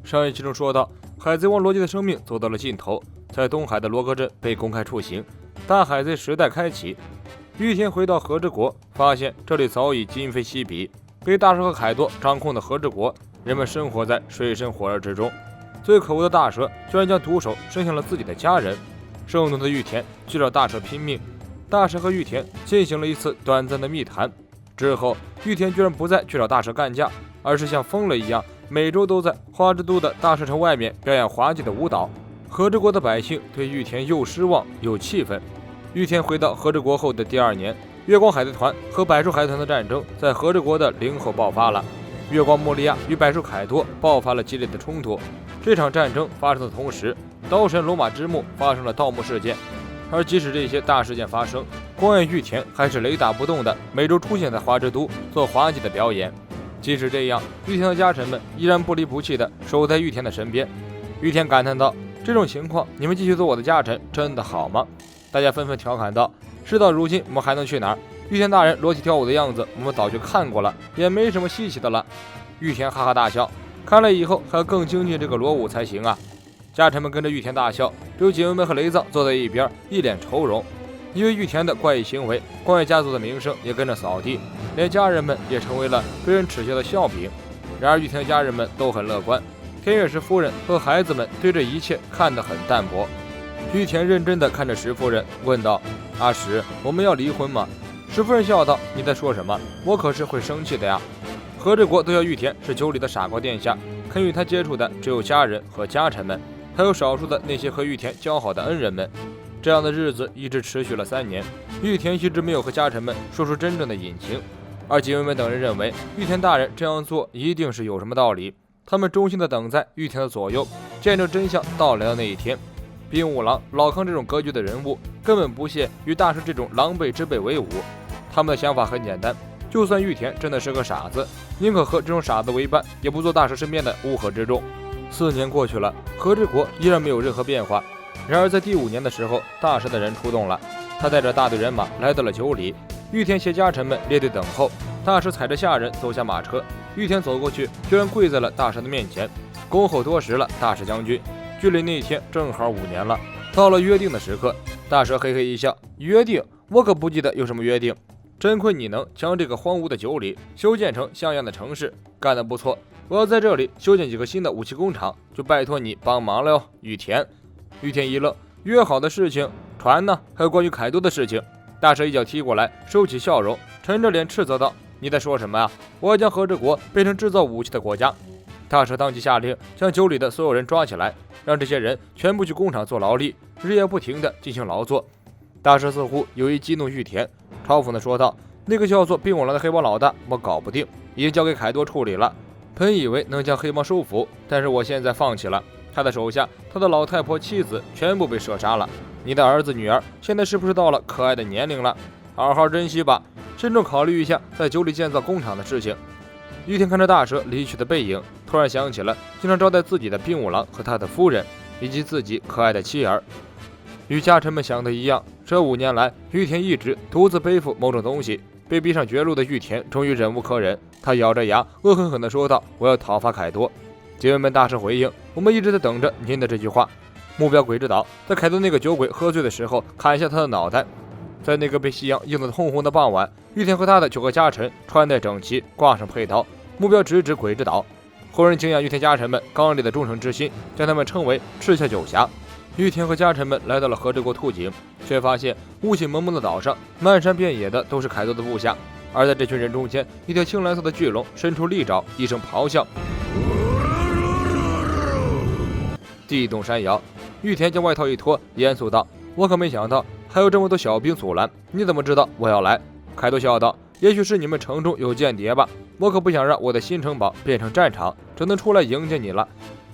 上一期中说到，海贼王罗辑的生命走到了尽头，在东海的罗格镇被公开处刑，大海贼时代开启。玉田回到和之国，发现这里早已今非昔比，被大蛇和凯多掌控的和之国，人们生活在水深火热之中。最可恶的大蛇居然将毒手伸向了自己的家人，盛怒的玉田去找大蛇拼命。大蛇和玉田进行了一次短暂的密谈之后，玉田居然不再去找大蛇干架，而是像疯了一样，每周都在花之都的大蛇城外面表演滑稽的舞蹈。和之国的百姓对玉田又失望又气愤。玉田回到和之国后的第2年，月光海贼团和百兽海贼团的战争在和之国的领口爆发了。月光莫利亚与百兽凯多爆发了激烈的冲突。这场战争发生的同时，刀神罗马之墓发生了盗墓事件。而即使这些大事件发生，光彦玉田还是雷打不动的每周出现在花之都做滑稽的表演。即使这样，玉田的家臣们依然不离不弃地守在玉田的身边。玉田感叹道：“这种情况，你们继续做我的家臣，真的好吗？”大家纷纷调侃道：“事到如今，我们还能去哪儿？玉田大人裸体跳舞的样子，我们早就看过了，也没什么稀奇的了。”玉田哈哈大笑，看来以后还要更精进这个裸舞才行啊！家臣们跟着玉田大笑，只有警卫们和雷藏坐在一边，一脸愁容。因为玉田的怪异行为，光彦家族的名声也跟着扫地，连家人们也成为了被人耻笑的笑柄。然而玉田的家人们都很乐观，天月石夫人和孩子们对这一切看得很淡薄。玉田认真地看着石夫人，问道：“阿石，我们要离婚吗？”石夫人笑道：“你在说什么？我可是会生气的呀。”和之国都要玉田是酒里的傻瓜殿下，肯与他接触的只有家人和家臣们，还有少数的那些和玉田交好的恩人们。这样的日子一直持续了3年，玉田一直没有和家臣们说出真正的隐情，而警卫们等人认为玉田大人这样做一定是有什么道理，他们忠心地等在玉田的左右，见证真相到来的那一天。兵五郎、老康这种格局的人物根本不屑与大师这种狼狈之辈为伍，他们的想法很简单，就算玉田真的是个傻子，宁可和这种傻子为伴，也不做大蛇身边的乌合之众。4年过去了，和之国依然没有任何变化。然而在第5年的时候，大蛇的人出动了，他带着大队人马来到了酒里，玉田携家臣们列队等候。大蛇踩着下人走下马车，玉田走过去，居然跪在了大蛇的面前，恭候多时了，大蛇将军。距离那一天正好5年了，到了约定的时刻。大蛇嘿嘿一笑：“约定？我可不记得有什么约定。真亏你能将这个荒芜的酒里修建成像样的城市，干得不错。我要在这里修建几个新的武器工厂，就拜托你帮忙了哟，玉田。”玉田一愣，约好的事情，船呢？还有关于凯多的事情。大蛇一脚踢过来，收起笑容，沉着脸斥责道：“你在说什么啊？我要将和之国变成制造武器的国家！”大蛇当即下令，将酒里的所有人抓起来，让这些人全部去工厂做劳力，日夜不停地进行劳作。大蛇似乎有意激怒玉田，嘲讽地说道：“那个叫做兵五郎的黑帮老大，我搞不定，已经交给凯多处理了。本以为能将黑帮收服，但是我现在放弃了。他的手下，他的老太婆、妻子全部被射杀了。你的儿子、女儿现在是不是到了可爱的年龄了？好好珍惜吧，慎重考虑一下在酒里建造工厂的事情。”玉田看着大蛇离去的背影，突然想起了经常招待自己的兵五郎和他的夫人，以及自己可爱的妻儿。与家臣们想的一样，这5年来，玉田一直独自背负某种东西。被逼上绝路的玉田终于忍无可忍，他咬着牙，恶狠狠地说道：“我要讨伐凯多。”警卫们大声回应：“我们一直在等着您的这句话。”目标鬼之岛，在凯多那个酒鬼喝醉的时候砍下他的脑袋。在那个被夕阳映得通红的傍晚，玉田和他的9个家臣穿戴整齐，挂上佩刀，目标直指鬼之岛。后人惊讶玉田家臣们刚烈的忠诚之心，将他们称为赤鞘九侠。玉田和家臣们来到了和之国兔井，却发现雾气蒙蒙的岛上漫山遍野的都是凯多的部下，而在这群人中间，一条青蓝色的巨龙伸出利爪，一声咆哮，地动山摇。玉田将外套一脱，严肃道：“我可没想到还有这么多小兵阻拦，你怎么知道我要来？”凯多笑道：“也许是你们城中有间谍吧，我可不想让我的新城堡变成战场，只能出来迎接你了。”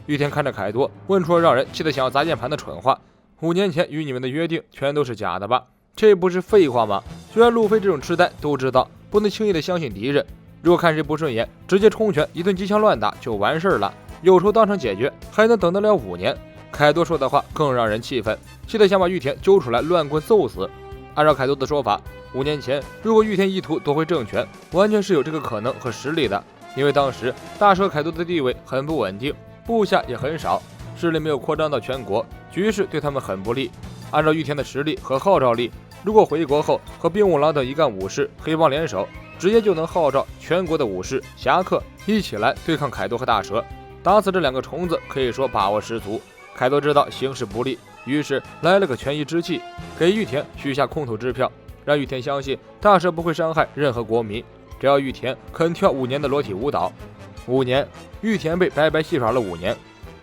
玉田看着凯多，问出了让人气得想要砸键盘的蠢话：“5年前与你们的约定全都是假的吧？这不是废话吗？就连路飞这种痴呆都知道，不能轻易的相信敌人。如果看谁不顺眼，直接冲拳一顿机枪乱打就完事儿了，有仇当场解决，还能等得了5年？”凯多说的话更让人气愤，气得想把玉田揪出来乱棍揍死。按照凯多的说法，5年前如果玉田意图夺回政权，完全是有这个可能和实力的。因为当时大蛇凯多的地位很不稳定，部下也很少，势力没有扩张到全国，局势对他们很不利。按照玉田的实力和号召力，如果回国后和兵五郎等一干武士、黑帮联手，直接就能号召全国的武士、侠客一起来对抗凯多和大蛇。打死这两个虫子可以说把握十足。凯多知道形势不利，于是来了个权宜之计，给玉田许下空头支票，让玉田相信大蛇不会伤害任何国民，只要玉田肯跳5年的裸体舞蹈。5年，玉田被白白戏耍了5年。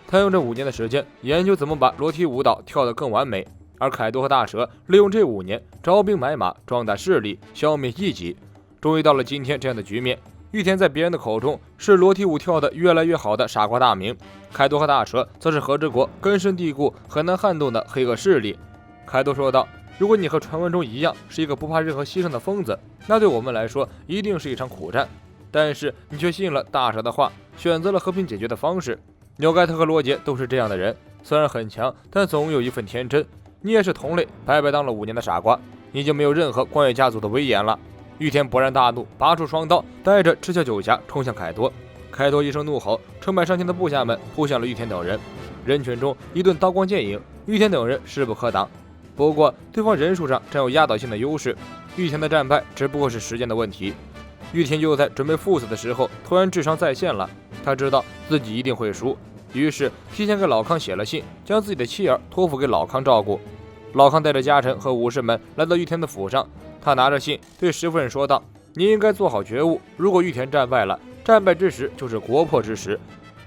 他用这5年的时间研究怎么把裸体舞蹈跳得更完美，而凯多和大蛇利用这5年招兵买马，壮大势力，消灭异己。终于到了今天这样的局面，玉田在别人的口中是裸体舞跳得越来越好的傻瓜大名，凯多和大蛇则是和之国根深蒂固、很难撼动的黑恶势力。凯多说道：“如果你和传闻中一样是一个不怕任何牺牲的疯子，那对我们来说一定是一场苦战。但是你却信了大蛇的话，选择了和平解决的方式。纽盖特和罗杰都是这样的人，虽然很强，但总有一份天真。你也是同类，白白当了5年的傻瓜，你就没有任何光月家族的威严了。”玉田勃然大怒，拔出双刀，带着赤鞘九侠冲向凯多。凯多一声怒吼，成百上千的部下们扑向了玉田等人。人群中一顿刀光剑影，玉田等人势不可挡。不过对方人数上占有压倒性的优势，玉田的战败只不过是时间的问题。玉田就在准备赴死的时候，突然智商再现了。他知道自己一定会输，于是提前给老康写了信，将自己的妻儿托付给老康照顾。老康带着家臣和武士们来到玉田的府上，他拿着信对石夫人说道：“你应该做好觉悟，如果玉田战败了，战败之时就是国破之时。”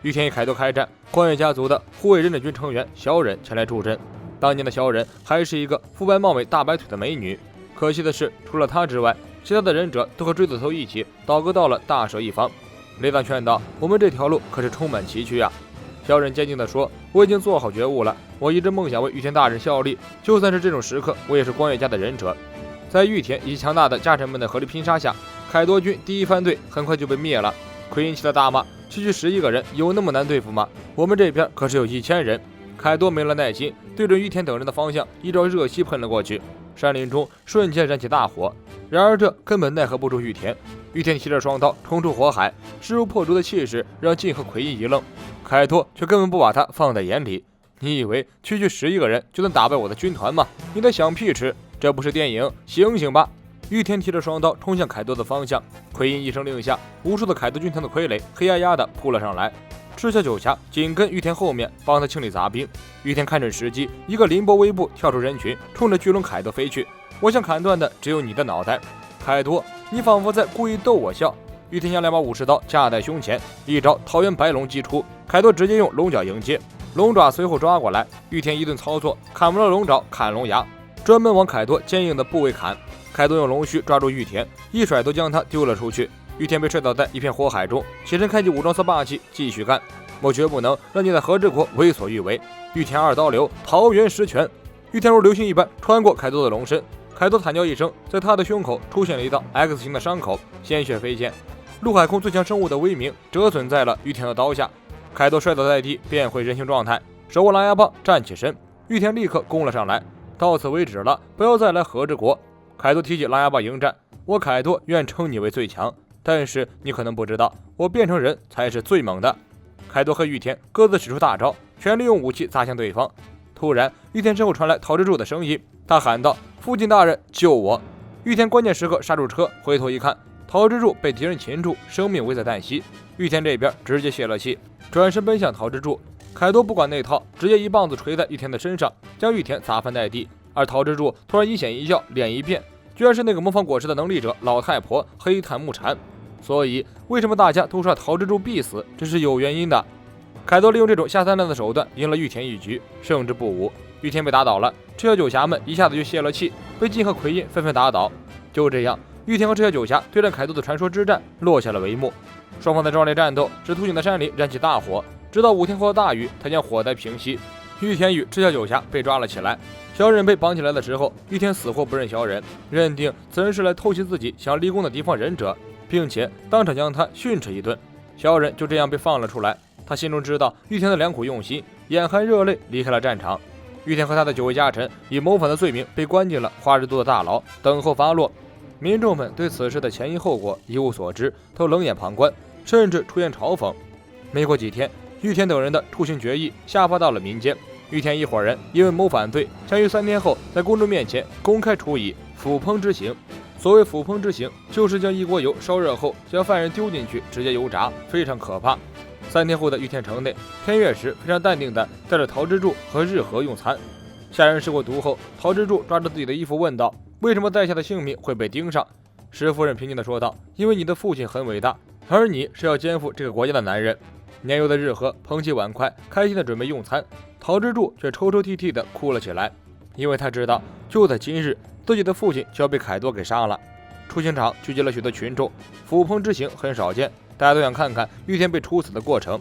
玉田与凯多开战，光月家族的护卫忍者军成员小忍前来助阵。当年的小忍还是一个肤白貌美、大白腿的美女，可惜的是，除了她之外，其他的忍者都和锥子头一起倒戈到了大蛇一方。雷藏劝道：“我们这条路可是充满崎岖啊！”小忍坚定地说：“我已经做好觉悟了，我一直梦想为玉田大人效力，就算是这种时刻，我也是光月家的忍者。”在玉田以及强大的家臣们的合力拼杀下，凯多军第一番队很快就被灭了。奎因气得大骂：“区区11个人有那么难对付吗？我们这边可是有1000人。”凯多没了耐心，对准玉田等人的方向一招热息喷了过去，山林中瞬间燃起大火。然而这根本奈何不住玉田。玉田提着双刀冲出火海，势如破竹的气势让晋和奎因一愣，凯多却根本不把他放在眼里。你以为区区11个人就能打败我的军团吗？你在想屁吃！这不是电影，醒醒吧！玉田提着双刀冲向凯多的方向，奎因一声令下，无数的凯多军团的傀儡黑压压的扑了上来。赤鞘九侠紧跟玉田后面帮他清理杂兵。玉田看准时机，一个凌波微步跳出人群，冲着巨龙凯多飞去。我想砍断的只有你的脑袋，凯多，你仿佛在故意逗我笑。玉田将2把武士刀架在胸前，一招桃园白龙击出，凯多直接用龙角迎接，龙爪随后抓过来，玉田一顿操作，砍不了龙爪，砍龙牙，专门往凯多坚硬的部位砍。凯多用龙须抓住玉田，一甩都将他丢了出去。玉田被摔倒在一片火海中，起身开启武装色霸气，继续干。我绝不能让你在和之国为所欲为。玉田2刀流，桃园十拳。玉田如流星一般穿过凯多的龙身，凯多惨叫一声，在他的胸口出现了一道 X 型的伤口，鲜血飞溅。陆海空最强生物的威名折损在了玉田的刀下。凯多摔倒在地，变回人形状态，手握狼牙棒站起身。玉田立刻攻了上来，到此为止了，不要再来和之国。凯多提起狼牙棒迎战，我凯多愿称你为最强，但是你可能不知道，我变成人才是最猛的。凯多和玉田各自使出大招，全力用武器砸向对方。突然，玉田身后传来陶之助的声音，他喊道：“父亲大人，救我！”玉田关键时刻刹住车，回头一看，陶之助被敌人擒住，生命危在旦夕。玉田这边直接泄了气，转身奔向陶之助。凯多不管那套，直接一棒子捶在玉田的身上，将玉田砸翻在地。而陶之助突然一显一笑，脸一变，居然是那个模仿果实的能力者老太婆黑檀木蝉。所以为什么大家都说陶之助必死，这是有原因的。凯多利用这种下三滥的手段赢了玉田一局，胜之不武。玉田被打倒了，赤鞘九侠们一下子就泄了气，被晋和奎因纷纷打倒。就这样，玉田和赤鞘九侠对战凯多的传说之战落下了帷幕。双方的壮烈战斗使秃顶的山里燃起大火，直到5天后的大雨才将火灾平息。玉田与赤鞘九侠被抓了起来。小忍被绑起来的时候，玉田死活不认小忍，认定此人是来偷袭自己想立功的敌方忍者，并且当场将他训斥一顿。小忍就这样被放了出来。他心中知道玉田的良苦用心，眼含热泪离开了战场。玉田和他的9位家臣以谋反的罪名被关进了花之都的大牢，等候发落。民众们对此事的前因后果一无所知，都冷眼旁观，甚至出言嘲讽。没过几天，玉田等人的处刑决议下发到了民间。玉田一伙人因为谋反罪，将于3天后在公众面前公开处以斧烹之刑。所谓斧烹之刑，就是将一锅油烧热后，将犯人丢进去直接油炸，非常可怕。3天后的玉田城内，天月石非常淡定地带着桃之助和日和用餐。下人试过毒后，桃之助抓着自己的衣服问道：“为什么在下的性命会被盯上？”石夫人平静地说道：“因为你的父亲很伟大，而你是要肩负这个国家的男人。”年幼的日和捧起碗筷，开心地准备用餐。桃之助却抽抽啼啼地哭了起来，因为他知道就在今日，自己的父亲就要被凯多给杀了。处刑场聚集了许多群众，斧烹之刑很少见，大家都想看看玉田被处死的过程。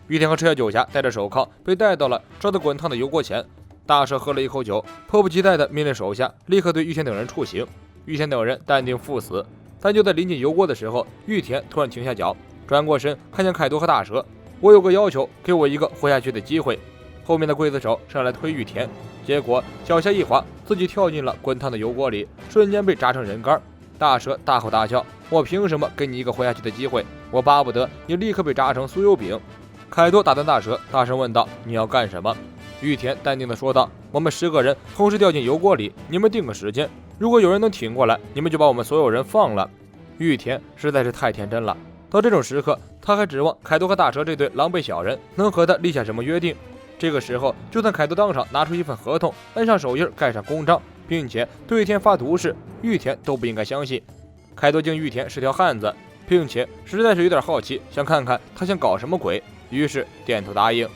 玉田和赤小九侠戴着手铐被带到了烧得滚烫的油锅前。大蛇喝了一口酒，迫不及待地命令手下立刻对玉田等人处刑。玉田等人淡定赴死，但就在临近油锅的时候，玉田突然停下脚，转过身看见凯多和大蛇：“我有个要求，给我一个活下去的机会。”后面的刽子手上来推玉田，结果脚下一滑，自己跳进了滚烫的油锅里，瞬间被炸成人干。大蛇大吼大叫：“我凭什么给你一个活下去的机会？我巴不得你立刻被炸成酥油饼！”凯多打断大蛇，大声问道：“你要干什么？”玉田淡定地说道：“我们10个人同时掉进油锅里，你们定个时间，如果有人能挺过来，你们就把我们所有人放了。”玉田实在是太天真了，到这种时刻，他还指望凯多和大蛇这对狼狈小人能和他立下什么约定？这个时候，就算凯多当场拿出一份合同，摁上手印，盖上公章，并且对玉田发毒誓，玉田都不应该相信。凯多敬玉田是条汉子，并且实在是有点好奇，想看看他想搞什么鬼，于是点头答应。